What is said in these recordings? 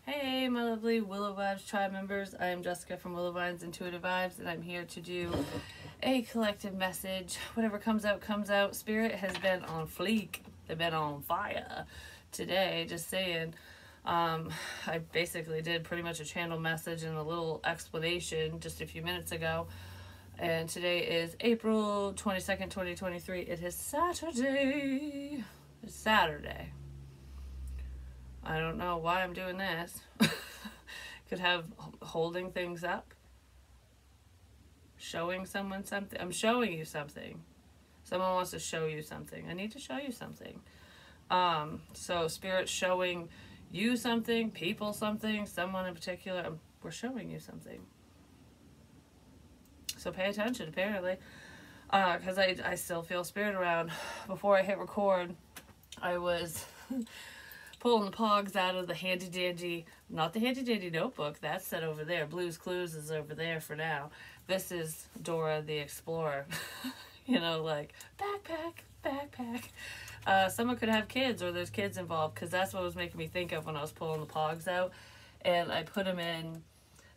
Hey, my lovely Willow Vibes tribe members. I am Jessica from Willow Vines Intuitive Vibes, and I'm here to do a collective message. Whatever comes out, comes out. Spirit has been on fleek. They've been on fire today, just saying. I basically did pretty much a channel message and a little explanation just a few minutes ago. And today is April 22nd, 2023. It is Saturday. It's Saturday. I don't know why I'm doing this. Could have holding things up. Showing someone something. I'm showing you something. Someone wants to show you something. I need to show you something. So Spirit's showing you something, people something, someone in particular. We're showing you something. So pay attention, apparently. Because I still feel Spirit around. Before I hit record, I was pulling the pogs out of the handy dandy, not the handy dandy notebook, that's set over there. Blues Clues is over there for now. This is Dora the Explorer. You know, like, backpack. Someone could have kids, or there's kids involved, because that's what was making me think of when I was pulling the pogs out. And I put them in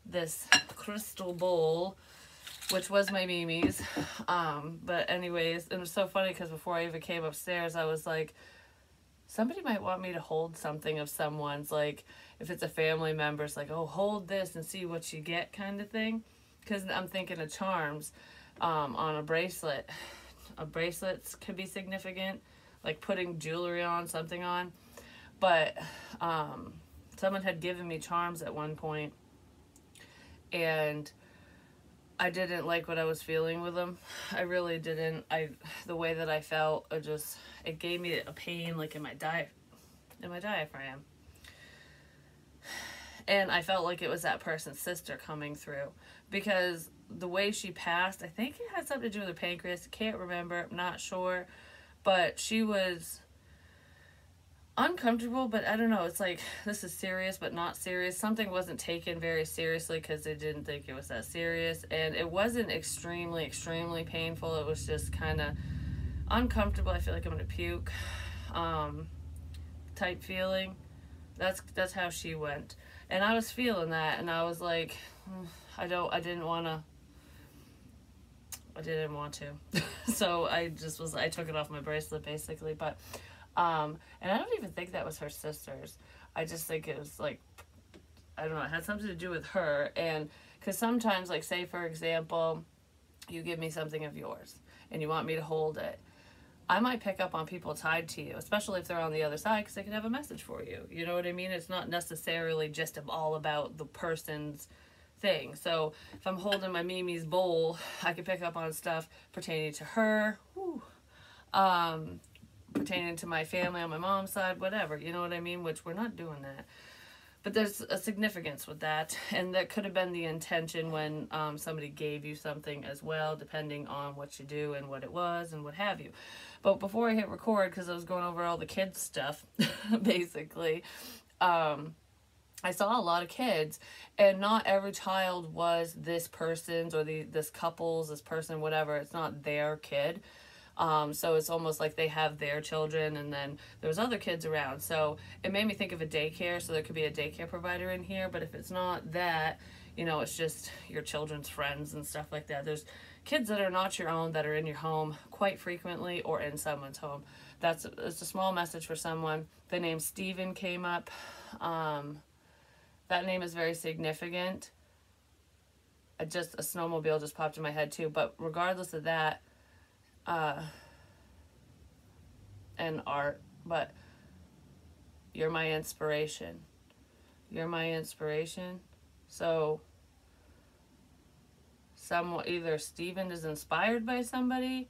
this crystal bowl, which was my Mimi's. But anyways, it was so funny, because before I even came upstairs, I was like, somebody might want me to hold something of someone's, like, if it's a family member, it's like, oh, hold this and see what you get kind of thing. Because I'm thinking of charms on a bracelet. Bracelets could be significant, like putting jewelry on, something on. But someone had given me charms at one point, and I didn't like what I was feeling with them. I really didn't. The way that I felt, it gave me a pain, like in my diaphragm. And I felt like it was that person's sister coming through, because the way she passed, I think it had something to do with her pancreas. Can't remember. I'm not sure, but she was uncomfortable, but I don't know, it's like, this is serious but not serious. Something wasn't taken very seriously because they didn't think it was that serious, and it wasn't extremely painful. It was just kind of uncomfortable. I feel like I'm gonna puke type feeling. That's how she went, and I was feeling that, and I was like, I didn't want to. So I took it off my bracelet basically. But and I don't even think that was her sister's. I just think it was like, I don't know, it had something to do with her. And because sometimes, like, say for example, you give me something of yours and you want me to hold it, I might pick up on people tied to you, especially if they're on the other side, because they can have a message for you. You know what I mean? It's not necessarily just all about the person's thing. So if I'm holding my Mimi's bowl, I can pick up on stuff pertaining to her, pertaining to my family on my mom's side, whatever, you know what I mean? Which we're not doing that. But there's a significance with that, and that could have been the intention when somebody gave you something as well, depending on what you do and what it was and what have you. But before I hit record, because I was going over all the kids stuff, basically, I saw a lot of kids, and not every child was this person's or this couple's, this person, whatever. It's not their kid. So it's almost like they have their children, and then there's other kids around. So it made me think of a daycare. So there could be a daycare provider in here, but if it's not that, you know, it's just your children's friends and stuff like that. There's kids that are not your own that are in your home quite frequently, or in someone's home. It's a small message for someone. The name Steven came up. That name is very significant. A snowmobile just popped in my head too. But regardless of that, and art, but you're my inspiration. You're my inspiration. So either Steven is inspired by somebody,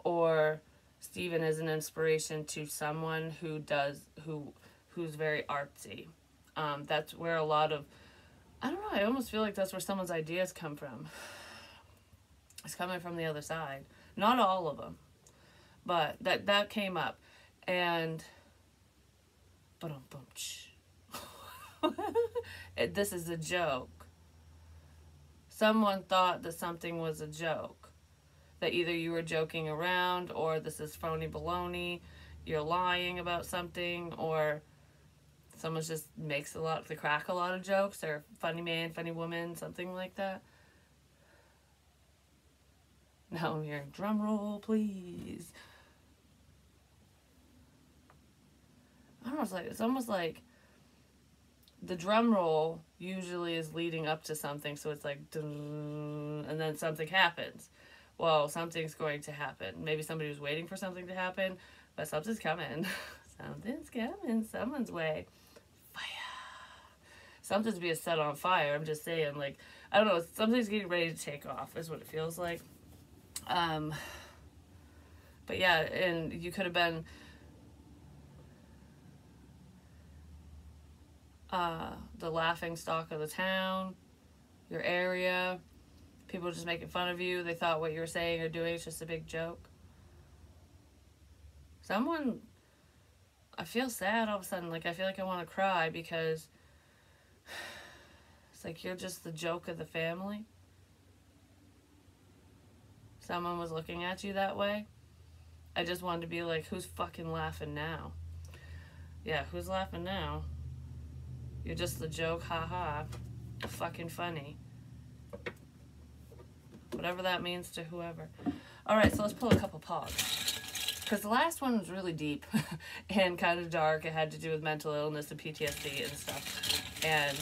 or Steven is an inspiration to someone who's very artsy. That's where a lot of, I don't know, I almost feel like that's where someone's ideas come from. It's coming from the other side. Not all of them, but that came up. And this is a joke. Someone thought that something was a joke, that either you were joking around, or this is phony baloney, you're lying about something, or Someone just makes they crack a lot of jokes. They're funny man, funny woman, something like that. Now I'm hearing drum roll, please. It's almost like the drum roll usually is leading up to something, so it's like dun, and then something happens. Well, something's going to happen. Maybe somebody was waiting for something to happen, but something's coming. Something's coming someone's way. Fire. Something's being set on fire. I'm just saying, like, I don't know, something's getting ready to take off is what it feels like. But yeah, and you could have been the laughing stock of the town, your area. People were just making fun of you. They thought what you were saying or doing is just a big joke. I feel sad all of a sudden. Like, I feel like I want to cry because it's like you're just the joke of the family. Someone was looking at you that way. I just wanted to be like, who's fucking laughing now? Yeah, who's laughing now? You're just the joke, haha. Fucking funny. Whatever that means to whoever. Alright, so let's pull a couple pogs. Because the last one was really deep and kind of dark. It had to do with mental illness and PTSD and stuff. And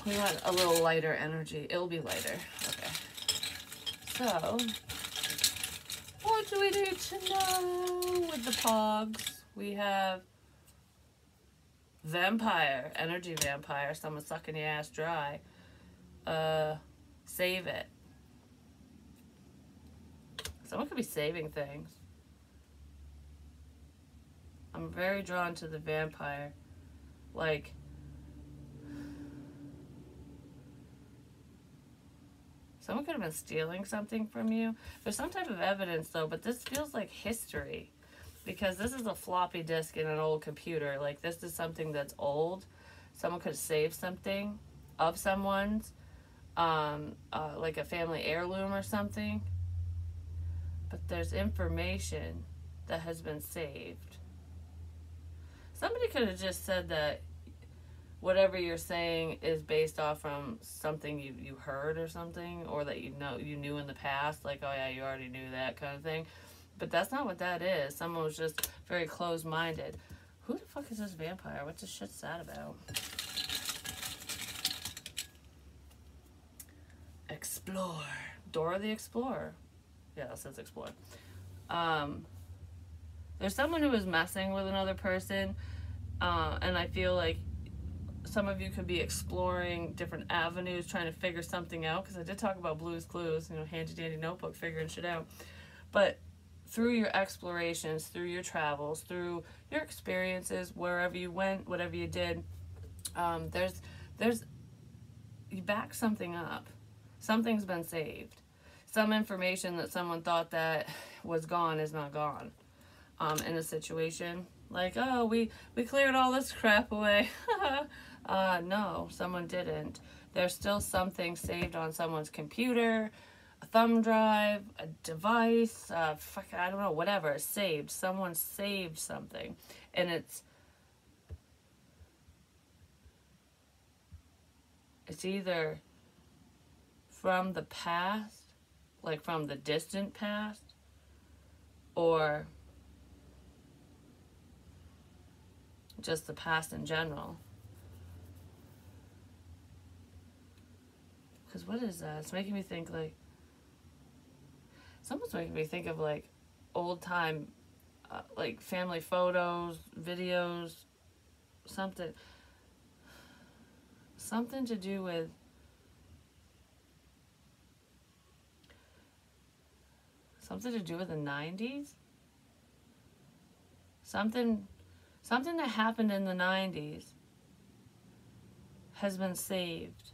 we want a little lighter energy. It'll be lighter. Okay. So, what do we need to know with the pogs? We have vampire, energy vampire, someone sucking your ass dry. Save it. Someone could be saving things. I'm very drawn to the vampire. Like, someone could have been stealing something from you. There's some type of evidence, though, but this feels like history. Because this is a floppy disk in an old computer. Like, this is something that's old. Someone could have saved something of someone's. Like a family heirloom or something. But there's information that has been saved. Somebody could have just said that whatever you're saying is based off from something you heard or something, or that you knew in the past, like, oh yeah, you already knew that kind of thing. But that's not what that is. Someone was just very closed-minded. Who the fuck is this vampire? What's this shit sad about? Explore. Dora the Explorer. Yeah, it says explore. There's someone who is messing with another person, and I feel like some of you could be exploring different avenues, trying to figure something out, because I did talk about Blue's Clues, handy dandy notebook, figuring shit out. But through your explorations, through your travels, through your experiences, wherever you went, whatever you did, you back something up. Something's been saved. Some information that someone thought that was gone is not gone. In a situation like, oh, we cleared all this crap away. No, someone didn't. There's still something saved on someone's computer, a thumb drive, a device, I don't know, whatever. It's saved. Someone saved something. And it's either from the past, like from the distant past, or just the past in general. Because what is that? It's making me think like, someone's making me think of like old time, like family photos, videos, something to do with the 90s. Something that happened in the 90s has been saved.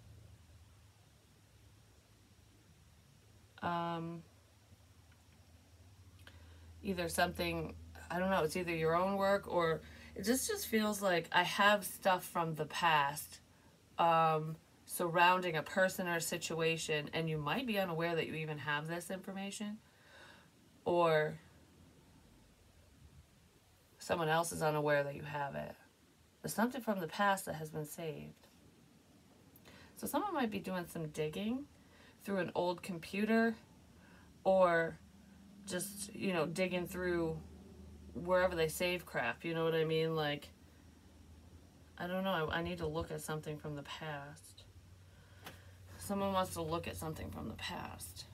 Either something, I don't know, it's either your own work, or it just feels like I have stuff from the past surrounding a person or a situation, and you might be unaware that you even have this information, or someone else is unaware that you have it. There's something from the past that has been saved. So someone might be doing some digging through an old computer, or just, digging through wherever they save crap, you know what I mean? Like, I don't know, I need to look at something from the past. Someone wants to look at something from the past.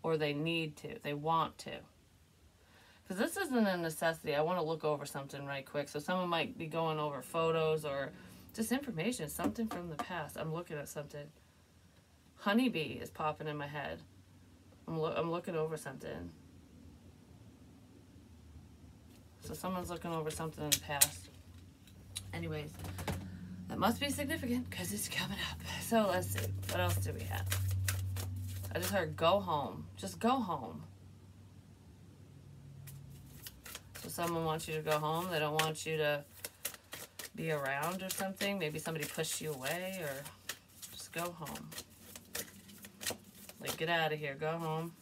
Or they need to, they want to. Because this isn't a necessity. I want to look over something right quick. So someone might be going over photos or just information, something from the past. I'm looking at something. Honeybee is popping in my head. I'm looking over something. So someone's looking over something in the past. Anyways, that must be significant because it's coming up. So let's see. What else do we have? I just heard go home. Just go home. So someone wants you to go home. They don't want you to be around or something. Maybe somebody pushed you away, or just go home. Like, get out of here. Go home.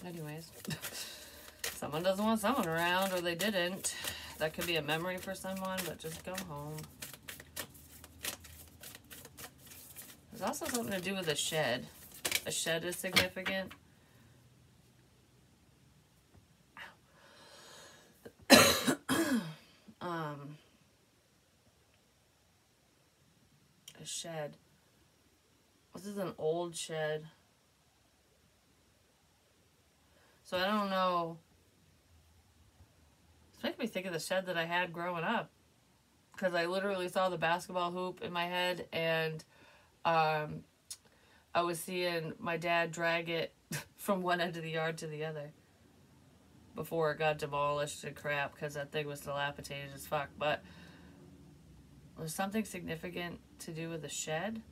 Anyways, someone doesn't want someone around, or they didn't. That could be a memory for someone, but just go home. There's also something to do with a shed. A shed is significant. A shed. This is an old shed. So I don't know. It's making me think of the shed that I had growing up. Because I literally saw the basketball hoop in my head, and I was seeing my dad drag it from one end of the yard to the other before it got demolished and crap, because that thing was dilapidated as fuck. But there's something significant to do with the shed.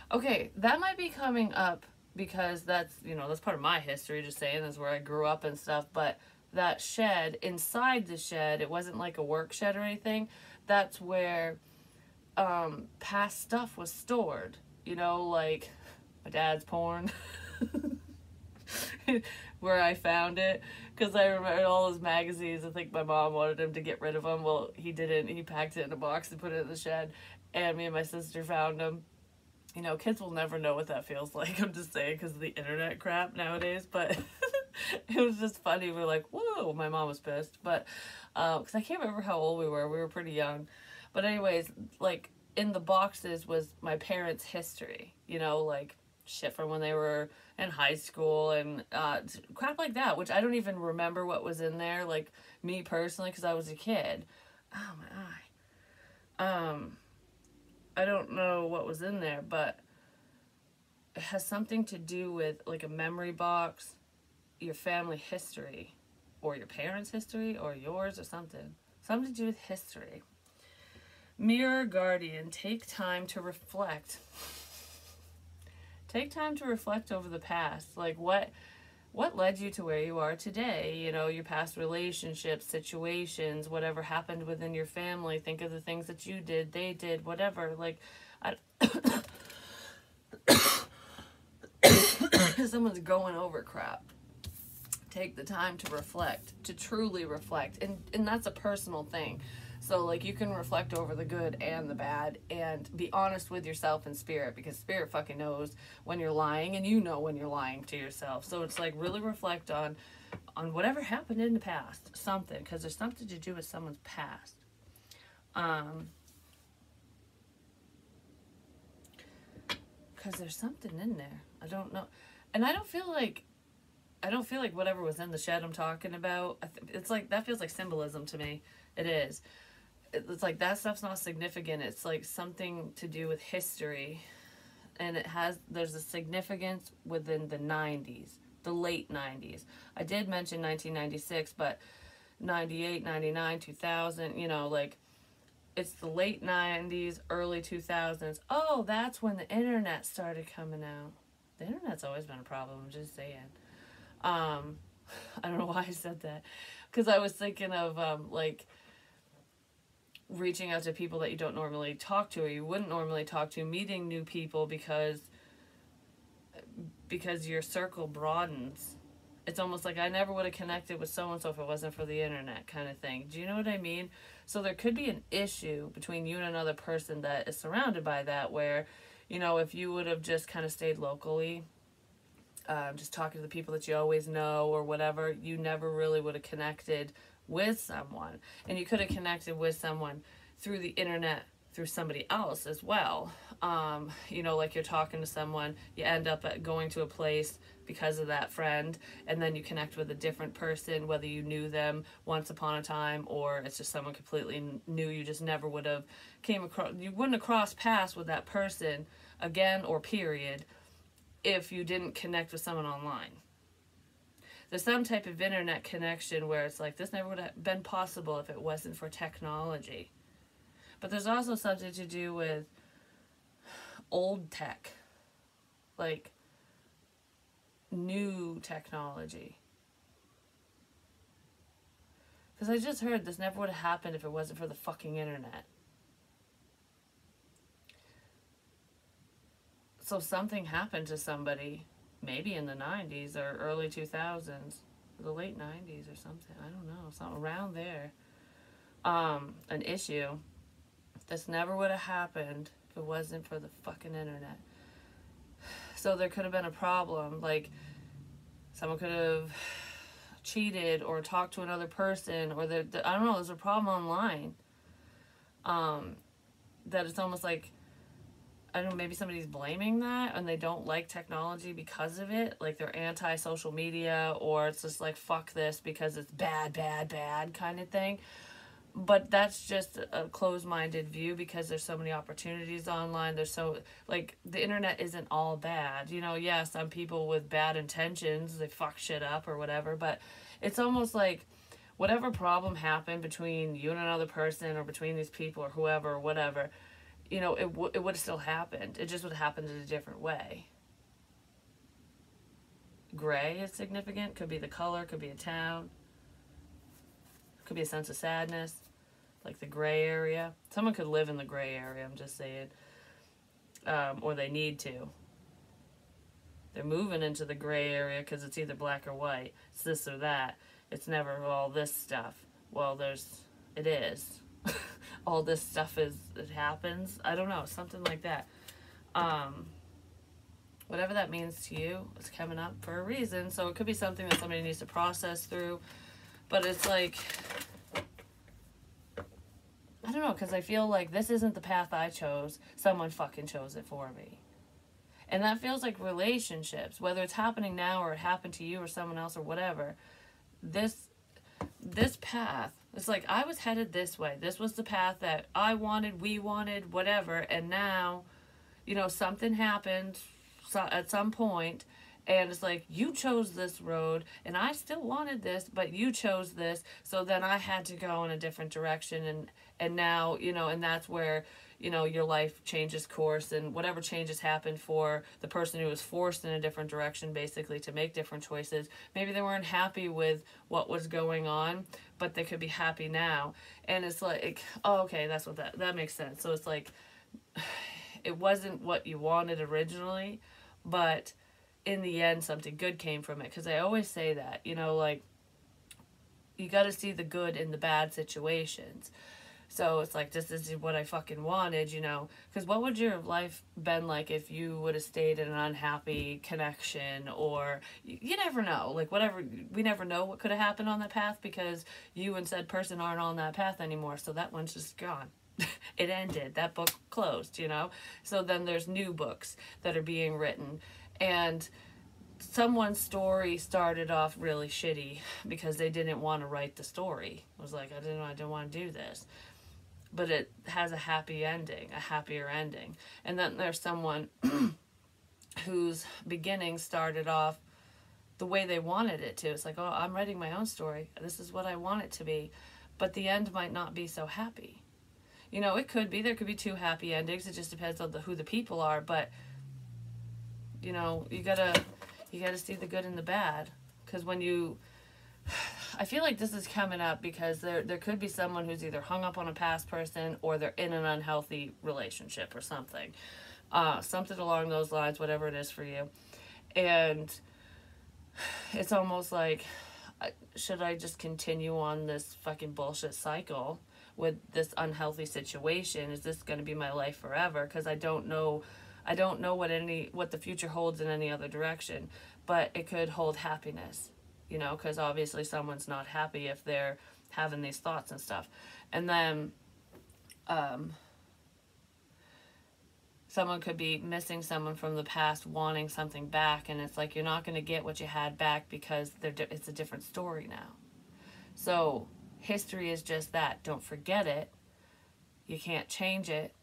Okay, that might be coming up because that's, that's part of my history, just saying, that's where I grew up and stuff. But that shed, inside the shed, it wasn't like a work shed or anything. That's where past stuff was stored, like my dad's porn. Where I found it, because I remember all his magazines. I think my mom wanted him to get rid of them. Well, he didn't. He packed it in a box and put it in the shed, and me and my sister found them. Kids will never know what that feels like. I'm just saying, because of the internet crap nowadays. But it was just funny. We're like, whoa, my mom was pissed. But because I can't remember how old we were. We were pretty young. But anyways, like, in the boxes was my parents' history. Like shit from when they were in high school and crap like that, which I don't even remember what was in there, like, me personally, because I was a kid. Oh, my eye. I don't know what was in there, but it has something to do with, like, a memory box, your family history, or your parents' history, or yours, or something. Something to do with history. Mirror guardian, take time to reflect. Take time to reflect over the past. Like, what led you to where you are today? Your past relationships, situations, whatever happened within your family. Think of the things that you did, they did, whatever. Like, someone's going over crap. Take the time to reflect, to truly reflect. And that's a personal thing. So, like, you can reflect over the good and the bad and be honest with yourself and spirit, because spirit fucking knows when you're lying, and you know when you're lying to yourself. So it's like, really reflect on whatever happened in the past, something, because there's something to do with someone's past. Because there's something in there. I don't know. And I don't feel like whatever was in the shed I'm talking about, it's like, that feels like symbolism to me. It is. It's like, that stuff's not significant. It's like something to do with history. And there's a significance within the 90s, the late 90s. I did mention 1996, but 98, 99, 2000, like, it's the late 90s, early 2000s. Oh, that's when the internet started coming out. The internet's always been a problem, I'm just saying. I don't know why I said that. Because I was thinking of, like, reaching out to people that you don't normally talk to or you wouldn't normally talk to, meeting new people because your circle broadens. It's almost like I never would have connected with so-and-so if it wasn't for the internet kind of thing. Do you know what I mean? So there could be an issue between you and another person that is surrounded by that where, you know, if you would have just kind of stayed locally, just talking to the people that you always know or whatever, you never really would have connected with someone. And you could have connected with someone through the internet, through somebody else as well. You know, like you're talking to someone, you end up going to a place because of that friend, and then you connect with a different person, whether you knew them once upon a time or it's just someone completely new. You just never would have you wouldn't have crossed paths with that person again or period if you didn't connect with someone online. There's some type of internet connection where it's like this never would have been possible if it wasn't for technology. But there's also something to do with old tech, like new technology. Because I just heard this never would have happened if it wasn't for the fucking internet. So something happened to somebody, maybe in the 90s or early 2000s, or the late 90s or something. I don't know, something around there. An issue. This never would have happened if it wasn't for the fucking internet. So there could have been a problem, like someone could have cheated or talked to another person, or I don't know, there's a problem online. That it's almost like, I don't know, maybe somebody's blaming that and they don't like technology because of it. Like they're anti-social media, or it's just like, fuck this because it's bad, bad, bad kind of thing. But that's just a closed-minded view because there's so many opportunities online. There's so, like, the internet isn't all bad. You know, yeah, some people with bad intentions, they fuck shit up or whatever. But it's almost like whatever problem happened between you and another person or between these people or whoever or whatever, you know, it would have still happened. It just would have happened in a different way. Gray is significant. Could be the color. Could be a town. Could be a sense of sadness, like the gray area. Someone could live in the gray area, I'm just saying. Or they need to. They're moving into the gray area because it's either black or white. It's this or that. It's never all this stuff. Well, it is. All this stuff it happens. I don't know, something like that. Whatever that means to you, it's coming up for a reason. So it could be something that somebody needs to process through. But it's like, I don't know, because I feel like this isn't the path I chose. Someone fucking chose it for me. And that feels like relationships, whether it's happening now or it happened to you or someone else or whatever. This path, it's like I was headed this way. This was the path that I wanted, we wanted, whatever. And now, you know, something happened at some point. And it's like, you chose this road, and I still wanted this, but you chose this, so then I had to go in a different direction, and now, you know, and that's where, you know, your life changes course, and whatever changes happen for the person who was forced in a different direction, basically, to make different choices. Maybe they weren't happy with what was going on, but they could be happy now. And it's like, oh, okay, that's what that makes sense. So it's like, it wasn't what you wanted originally, but in the end, something good came from it. Because I always say that, you know, like, you got to see the good in the bad situations. So it's like, this is what I fucking wanted, you know. Because what would your life been like if you would have stayed in an unhappy connection? Or, you never know. Like, whatever, we never know what could have happened on that path because you and said person aren't on that path anymore. So that one's just gone. It ended. That book closed, you know. So then there's new books that are being written. And someone's story started off really shitty because they didn't want to write the story. It was like, I didn't want to do this. But it has a happy ending, a happier ending. And then there's someone whose beginning started off the way they wanted it to. It's like, oh, I'm writing my own story. This is what I want it to be. But the end might not be so happy. You know, it could be. There could be two happy endings. It just depends on who the people are. But you know, you gotta see the good and the bad, because when you I feel like this is coming up because there could be someone who's either hung up on a past person or they're in an unhealthy relationship or something. Something along those lines, whatever it is for you. And it's almost like, should I just continue on this fucking bullshit cycle with this unhealthy situation? Is this going to be my life forever? Because I don't know what the future holds in any other direction, but it could hold happiness, you know, because obviously someone's not happy if they're having these thoughts and stuff. And then someone could be missing someone from the past, wanting something back, and it's like you're not going to get what you had back because it's a different story now. So history is just that. Don't forget it. You can't change it,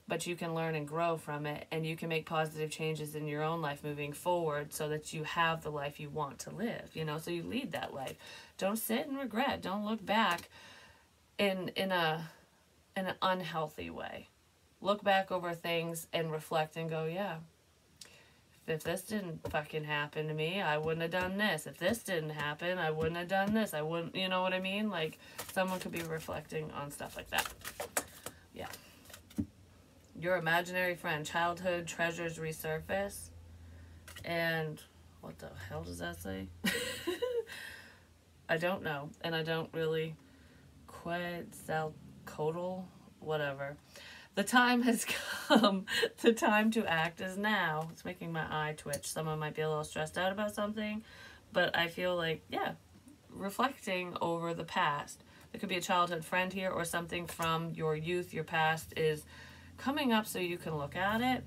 but you can learn and grow from it, and you can make positive changes in your own life moving forward so that you have the life you want to live, you know, so you lead that life. Don't sit and regret. Don't look back in an unhealthy way. Look back over things and reflect and go, yeah, if this didn't fucking happen to me, I wouldn't have done this. If this didn't happen, I wouldn't have done this. I wouldn't, you know what I mean? Like, someone could be reflecting on stuff like that. Yeah. Your imaginary friend, childhood treasures resurface. And what the hell does that say? I don't know. And I don't really Quetzalcoatl, whatever. The time has come. The time to act is now. It's making my eye twitch. Someone might be a little stressed out about something, but I feel like, yeah, reflecting over the past. There could be a childhood friend here or something from your youth, your past is coming up so you can look at it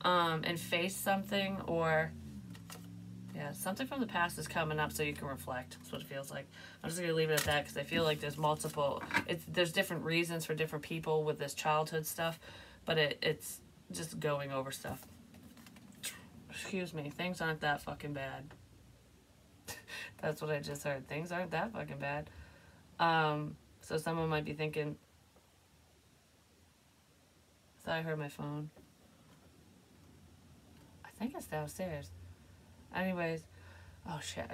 and face something, or yeah, something from the past is coming up so you can reflect. That's what it feels like. I'm just going to leave it at that because I feel like there's different reasons for different people with this childhood stuff, but it's just going over stuff. Excuse me. Things aren't that fucking bad. That's what I just heard. Things aren't that fucking bad. So someone might be thinking, I thought I heard my phone. I think it's downstairs. Anyways, oh shit,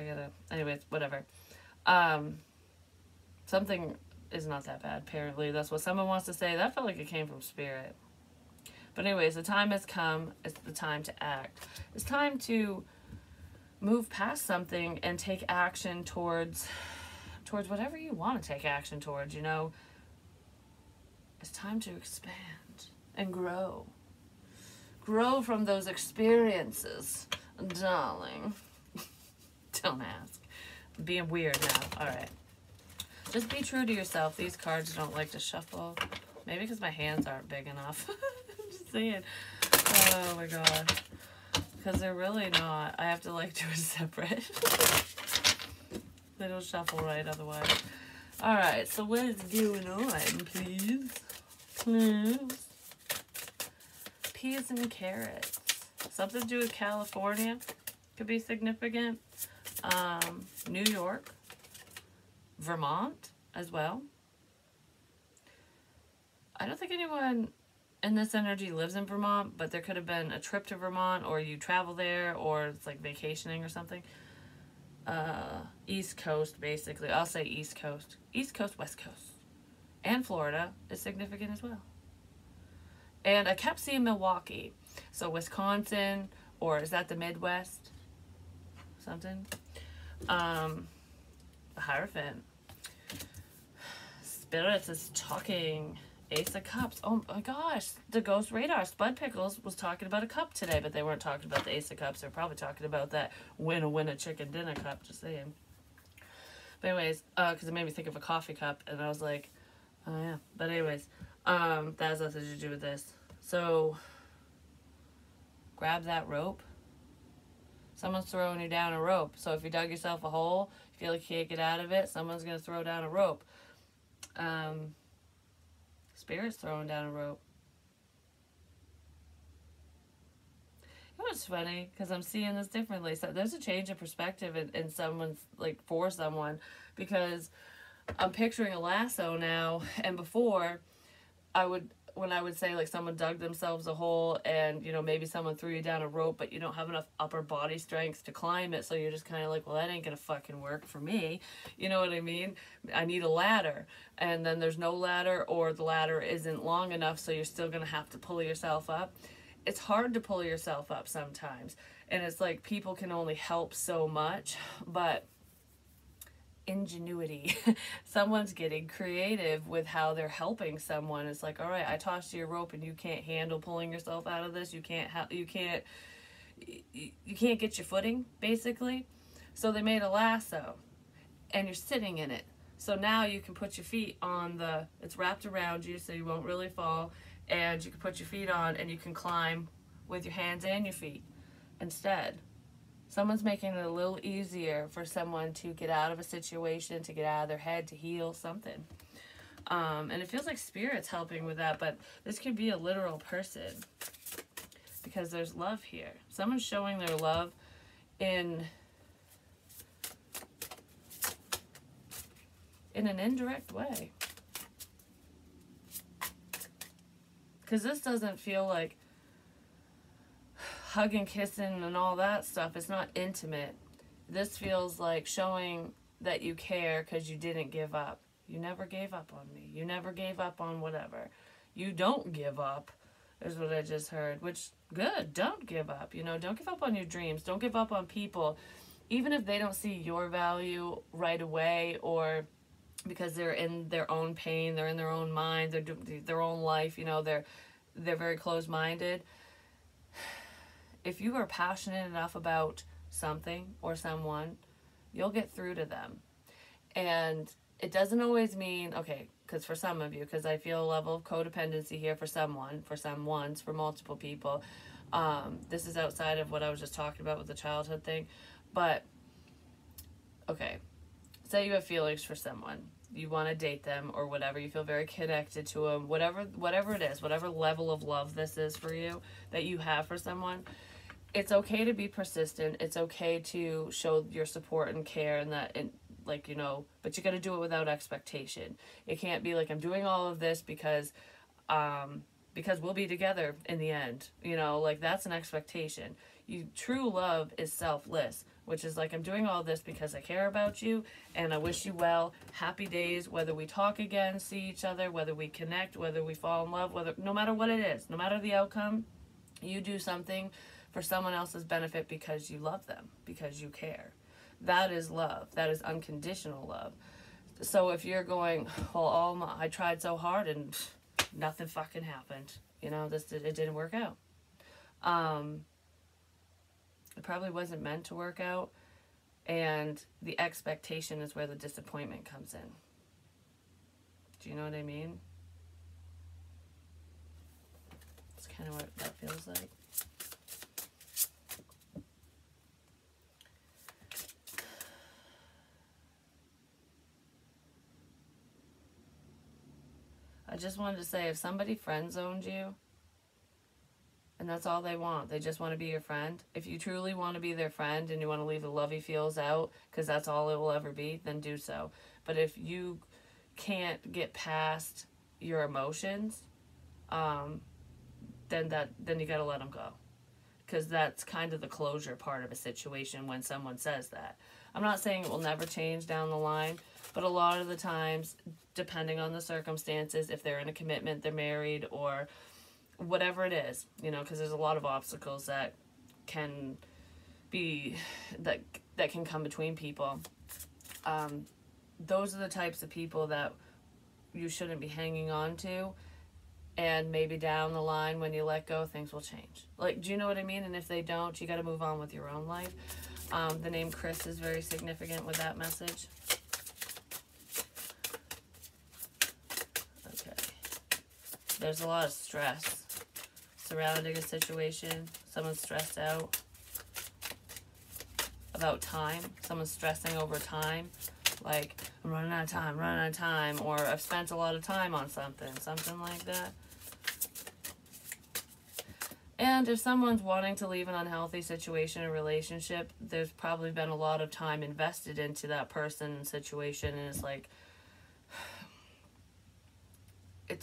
anyways, whatever. Something is not that bad, apparently. That's what someone wants to say. That felt like it came from spirit. But anyways, the time has come. It's the time to act. It's time to move past something and take action towards whatever you want to take action towards, you know. It's time to expand and grow. Grow from those experiences. Darling. Don't ask. I'm being weird now. Alright. Just be true to yourself. These cards don't like to shuffle. Maybe because my hands aren't big enough. I'm just saying. Oh my god. Because they're really not. I have to like do it separate. They don't shuffle right otherwise. Alright, so what is going on, please? Peas and carrots. Something to do with California could be significant. New York. Vermont as well. I don't think anyone in this energy lives in Vermont, but there could have been a trip to Vermont, or you travel there, or it's like vacationing or something. East Coast, basically. I'll say East Coast. East Coast, West Coast. And Florida is significant as well. And I kept seeing Milwaukee. So Wisconsin, or is that the Midwest? Something. The Hierophant. Spirits is talking. Ace of Cups. Oh my gosh. The Ghost Radar. Spud Pickles was talking about a cup today, but they weren't talking about the Ace of Cups. They're probably talking about that win a chicken dinner cup. Just saying. But anyways, because it made me think of a coffee cup, and I was like, oh yeah. But anyways, that has nothing to do with this. So, grab that rope. Someone's throwing you down a rope. So if you dug yourself a hole, you feel like you can't get out of it, someone's going to throw down a rope. Spirit's throwing down a rope. You know what's funny? Because I'm seeing this differently. So there's a change in perspective in someone's, like, for someone. Because I'm picturing a lasso now, and before, I would when I would say like someone dug themselves a hole and, you know, maybe someone threw you down a rope, but you don't have enough upper body strength to climb it. So you're just kind of like, well, that ain't going to fucking work for me. You know what I mean? I need a ladder. And then there's no ladder, or the ladder isn't long enough. So you're still going to have to pull yourself up. It's hard to pull yourself up sometimes. And it's like people can only help so much, but ingenuity. Someone's getting creative with how they're helping someone. It's like, all right, I tossed you a rope and you can't handle pulling yourself out of this. You can't get your footing, basically. So they made a lasso and you're sitting in it. So now you can put your feet on it's wrapped around you so you won't really fall, and you can put your feet on and you can climb with your hands and your feet instead. Someone's making it a little easier for someone to get out of a situation, to get out of their head, to heal something. And it feels like Spirit's helping with that, but this could be a literal person because there's love here. Someone's showing their love in an indirect way. Because this doesn't feel like hugging, kissing, and all that stuff. It's not intimate. This feels like showing that you care because you didn't give up. You never gave up on me. You never gave up on whatever. You don't give up, is what I just heard. Which, good. Don't give up. You know, don't give up on your dreams. Don't give up on people. Even if they don't see your value right away, or because they're in their own pain, they're in their own mind, they're doing their own life, you know, they're very closed-minded. If you are passionate enough about something or someone, you'll get through to them. And it doesn't always mean, okay, because for some of you, because I feel a level of codependency here for someone's, for multiple people. This is outside of what I was just talking about with the childhood thing. But, okay, say you have feelings for someone. You want to date them or whatever. You feel very connected to them. Whatever it is, whatever level of love this is for you that you have for someone. It's okay to be persistent. It's okay to show your support and care, and that, and like, you know, but you got to do it without expectation. It can't be like, I'm doing all of this because we'll be together in the end. You know, like, that's an expectation. True love is selfless, which is like, I'm doing all this because I care about you and I wish you well. Happy days, whether we talk again, see each other, whether we connect, whether we fall in love, no matter what it is, no matter the outcome, you do something for someone else's benefit because you love them, because you care. That is love. That is unconditional love. So if you're going, well, I tried so hard and nothing fucking happened, you know, it didn't work out. It probably wasn't meant to work out, and the expectation is where the disappointment comes in. Do you know what I mean? It's kind of what that feels like. I just wanted to say, if somebody friend zoned you, and that's all they want, they just want to be your friend. If you truly want to be their friend and you want to leave the lovey feels out, because that's all it will ever be, then do so. But if you can't get past your emotions, then you got to let them go. Because that's kind of the closure part of a situation when someone says that. I'm not saying it will never change down the line, but a lot of the times, depending on the circumstances, if they're in a commitment, they're married, or whatever it is, you know, because there's a lot of obstacles that can be, that can come between people. Those are the types of people that you shouldn't be hanging on to. And maybe down the line, when you let go, things will change. Like, do you know what I mean? And if they don't, you got to move on with your own life. The name Chris is very significant with that message. Okay. There's a lot of stress surrounding a situation. Someone's stressed out about time. Someone's stressing over time. Like, I'm running out of time, or I've spent a lot of time on something like that. And if someone's wanting to leave an unhealthy situation or relationship, there's probably been a lot of time invested into that person and situation, and it's like,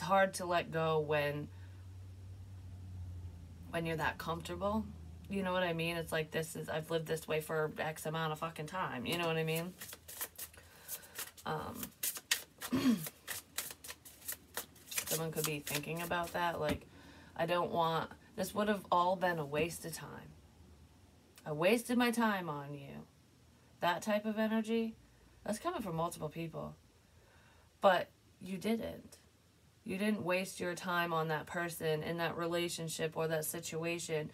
it's hard to let go when you're that comfortable. You know what I mean? It's like, I've lived this way for X amount of fucking time. You know what I mean? Someone could be thinking about that. Like, this would have all been a waste of time. I wasted my time on you. That type of energy, that's coming from multiple people. But you didn't. You didn't waste your time on that person in that relationship or that situation,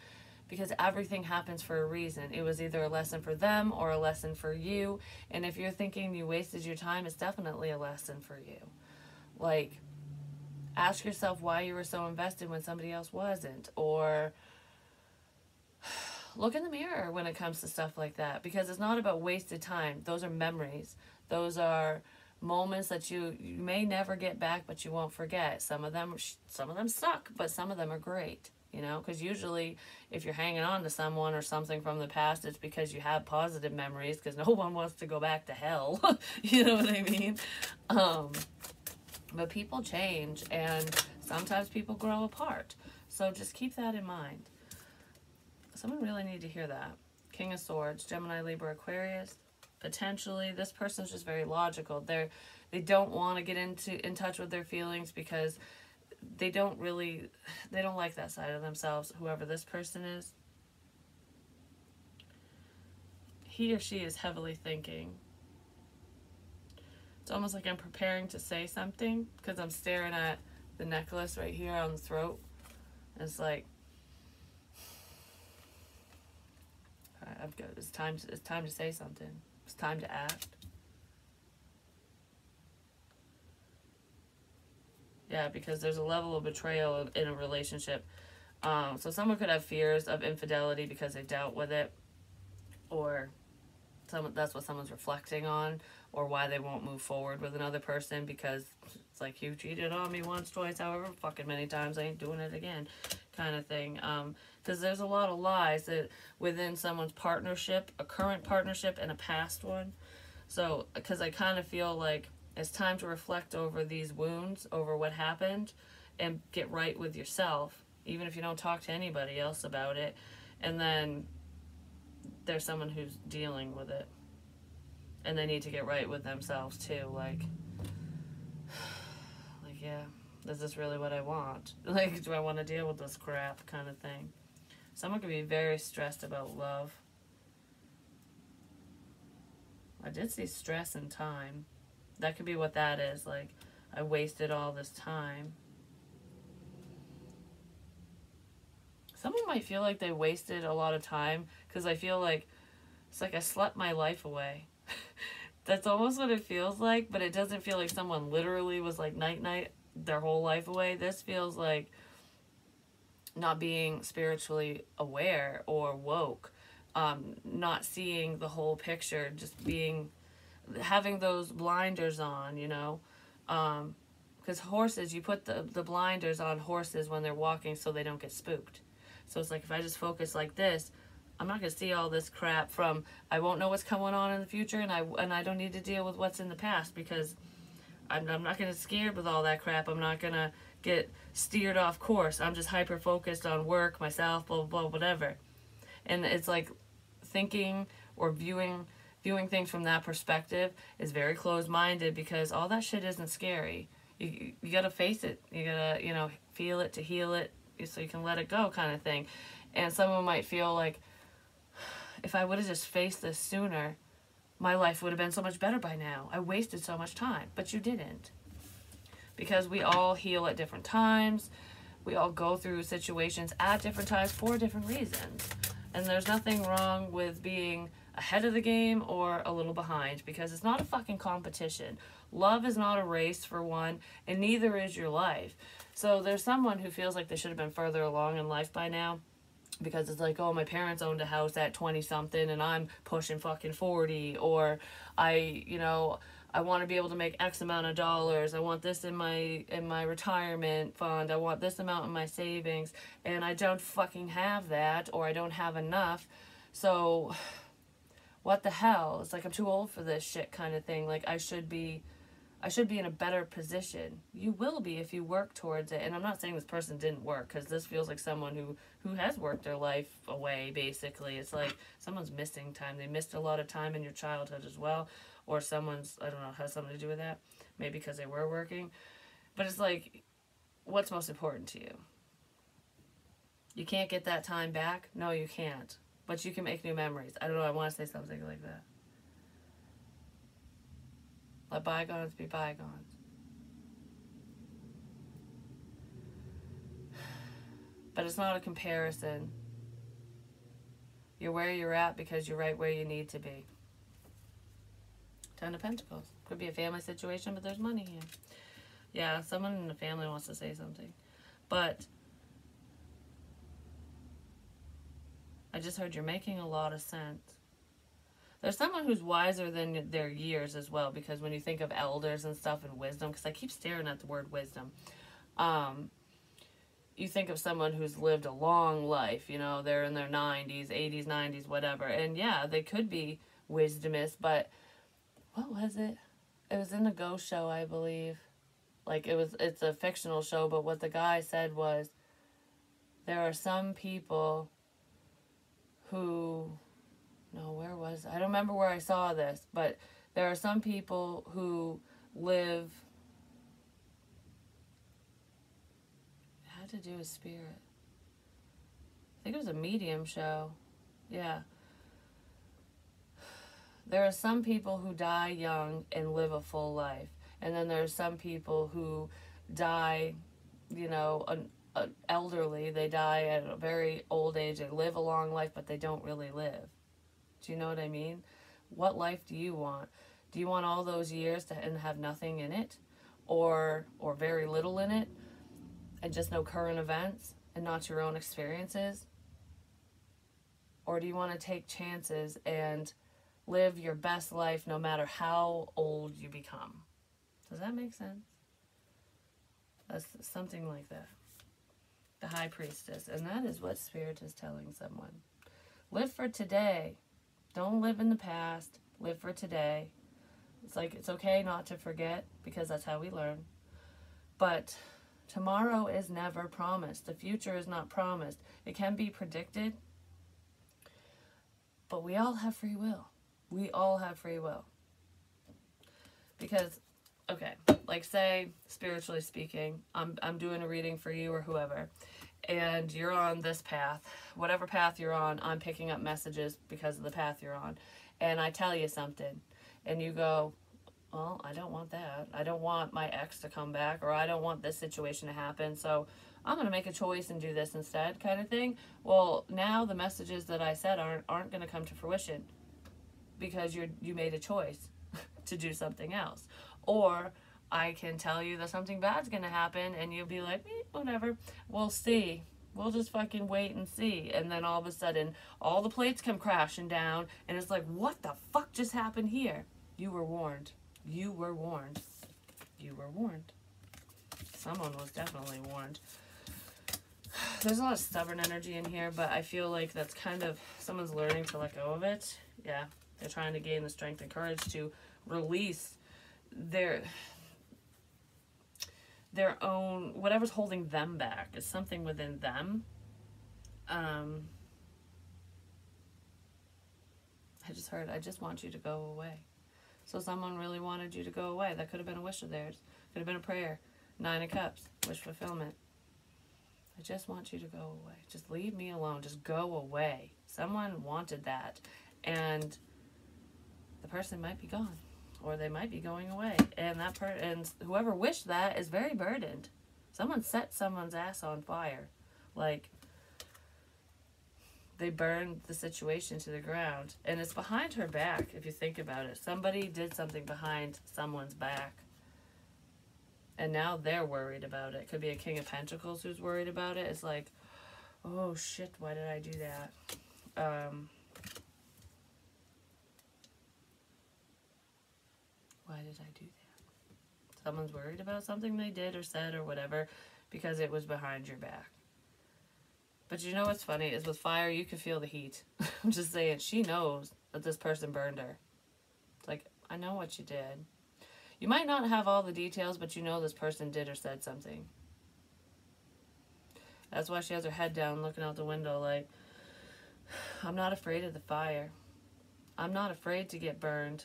because everything happens for a reason. It was either a lesson for them or a lesson for you. And if you're thinking you wasted your time, it's definitely a lesson for you. Like, ask yourself why you were so invested when somebody else wasn't. Or look in the mirror when it comes to stuff like that, because it's not about wasted time. Those are memories. Those are moments that you may never get back, but you won't forget. Some of them suck, but some of them are great. You know, because usually if you're hanging on to someone or something from the past, it's because you have positive memories, because no one wants to go back to hell. You know what I mean? But people change, and sometimes people grow apart. So just keep that in mind. Someone really need to hear that. King of Swords, Gemini, Libra, Aquarius. Potentially, this person's just very logical. They don't want to get in touch with their feelings, because they don't like that side of themselves, whoever this person is. He or she is heavily thinking. It's almost like I'm preparing to say something, because I'm staring at the necklace right here on the throat. And it's like, it's time to say something. It's time to act. Yeah, because there's a level of betrayal in a relationship. So someone could have fears of infidelity because they've dealt with it, or that's what someone's reflecting on, or why they won't move forward with another person, because it's like, you cheated on me once, twice, however fucking many times, I ain't doing it again, kind of thing. Because there's a lot of lies that within someone's partnership, a current partnership and a past one. So, because I kind of feel like it's time to reflect over these wounds, over what happened, and get right with yourself, even if you don't talk to anybody else about it. And then there's someone who's dealing with it, and they need to get right with themselves too. Like, yeah, is this really what I want? Like, do I want to deal with this crap, kind of thing? Someone could be very stressed about love. I did see stress and time. That could be what that is. Like, I wasted all this time. Someone might feel like they wasted a lot of time, because I feel like it's like I slept my life away. That's almost what it feels like, but it doesn't feel like someone literally was like night-night their whole life away. This feels like not being spiritually aware or woke, not seeing the whole picture, just having those blinders on, you know. Because horses, you put the blinders on horses when they're walking so they don't get spooked. So it's like, if I just focus like this, I'm not going to see all this crap I won't know what's going on in the future, and I don't need to deal with what's in the past, because I'm not going to get scared with all that crap. I'm not going to get steered off course. I'm just hyper focused on work, myself, blah, blah, blah, whatever. And it's like thinking or viewing things from that perspective is very closed-minded, because all that shit isn't scary. You got to face it. You got to, feel it to heal it, so you can let it go, kind of thing. And someone might feel like, if I would have just faced this sooner, my life would have been so much better by now. I wasted so much time. But you didn't. Because we all heal at different times. We all go through situations at different times for different reasons. And there's nothing wrong with being ahead of the game or a little behind, because it's not a fucking competition. Love is not a race, for one, and neither is your life. So there's someone who feels like they should have been further along in life by now, because it's like, oh, my parents owned a house at 20-something and I'm pushing fucking 40, or I want to be able to make X amount of dollars. I want this in my retirement fund. I want this amount in my savings, and I don't fucking have that, or I don't have enough. So what the hell? It's like, I'm too old for this shit, kind of thing. Like, I should be I should be in a better position. You will be if you work towards it. And I'm not saying this person didn't work, because this feels like someone who has worked their life away, basically. It's like someone's missing time. They missed a lot of time in your childhood as well. Or someone's, I don't know, has something to do with that. Maybe because they were working. But it's like, what's most important to you? You can't get that time back? No, you can't. But you can make new memories. I don't know, I want to say something like that. Let bygones be bygones. But it's not a comparison. You're where you're at because you're right where you need to be. 10 of Pentacles. Could be a family situation, but there's money here. Yeah, someone in the family wants to say something. But I just heard you're making a lot of sense. There's someone who's wiser than their years as well, because when you think of elders and stuff and wisdom, because I keep staring at the word wisdom, you think of someone who's lived a long life, you know, they're in their 90s, 80s, 90s, whatever. And yeah, they could be wisdomous, but what was it? It was in a ghost show, I believe. Like, it's a fictional show, but what the guy said was, there are some people who, no, where was, I don't remember where I saw this, but there are some people who live, it had to do with spirit. I think it was a medium show. Yeah. There are some people who die young and live a full life. And then there are some people who die, you know, elderly. They die at a very old age. They live a long life, but they don't really live. Do you know what I mean? What life do you want? Do you want all those years and have nothing in it? Or very little in it? And just no current events and not your own experiences? Or do you want to take chances and live your best life no matter how old you become? Does that make sense? That's something like that. The High Priestess. And that is what Spirit is telling someone. Live for today. Don't live in the past. Live for today. It's like, it's okay not to forget, because that's how we learn. But tomorrow is never promised. The future is not promised. It can be predicted. But we all have free will. We all have free will. Because, okay, like say, spiritually speaking, I'm doing a reading for you or whoever, and you're on this path. Whatever path you're on, I'm picking up messages because of the path you're on. And I tell you something, and you go, well, I don't want that. I don't want my ex to come back, or I don't want this situation to happen, so I'm going to make a choice and do this instead, kind of thing. Well, now the messages that I said aren't going to come to fruition, because you made a choice to do something else. Or I can tell you that something bad's gonna happen and you'll be like, whatever, we'll see. We'll just fucking wait and see. And then all of a sudden, all the plates come crashing down and it's like, what the fuck just happened here? You were warned. You were warned. You were warned. Someone was definitely warned. There's a lot of stubborn energy in here, but I feel like that's kind of, someone's learning to let go of it. Yeah. They're trying to gain the strength and courage to release their own, whatever's holding them back. Is something within them. I just heard, I just want you to go away. So someone really wanted you to go away. That could have been a wish of theirs. Could have been a prayer. 9 of Cups. Wish fulfillment. I just want you to go away. Just leave me alone. Just go away. Someone wanted that. And the person might be gone, or they might be going away, and and whoever wished that is very burdened. Someone set someone's ass on fire, like they burned the situation to the ground, and it's behind her back. If you think about it, somebody did something behind someone's back, and now they're worried about it. Could be a King of Pentacles who's worried about it. It's like, oh shit, why did I do that? Why did I do that? Someone's worried about something they did or said or whatever because it was behind your back. But you know what's funny is with fire, you can feel the heat. I'm just saying, she knows that this person burned her. It's like, I know what you did. You might not have all the details, but you know this person did or said something. That's why she has her head down looking out the window like, I'm not afraid of the fire. I'm not afraid to get burned.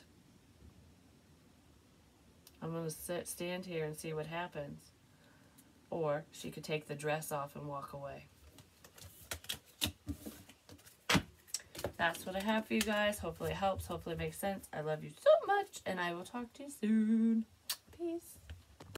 I'm going to stand here and see what happens. Or she could take the dress off and walk away. That's what I have for you guys. Hopefully it helps. Hopefully it makes sense. I love you so much, and I will talk to you soon. Peace.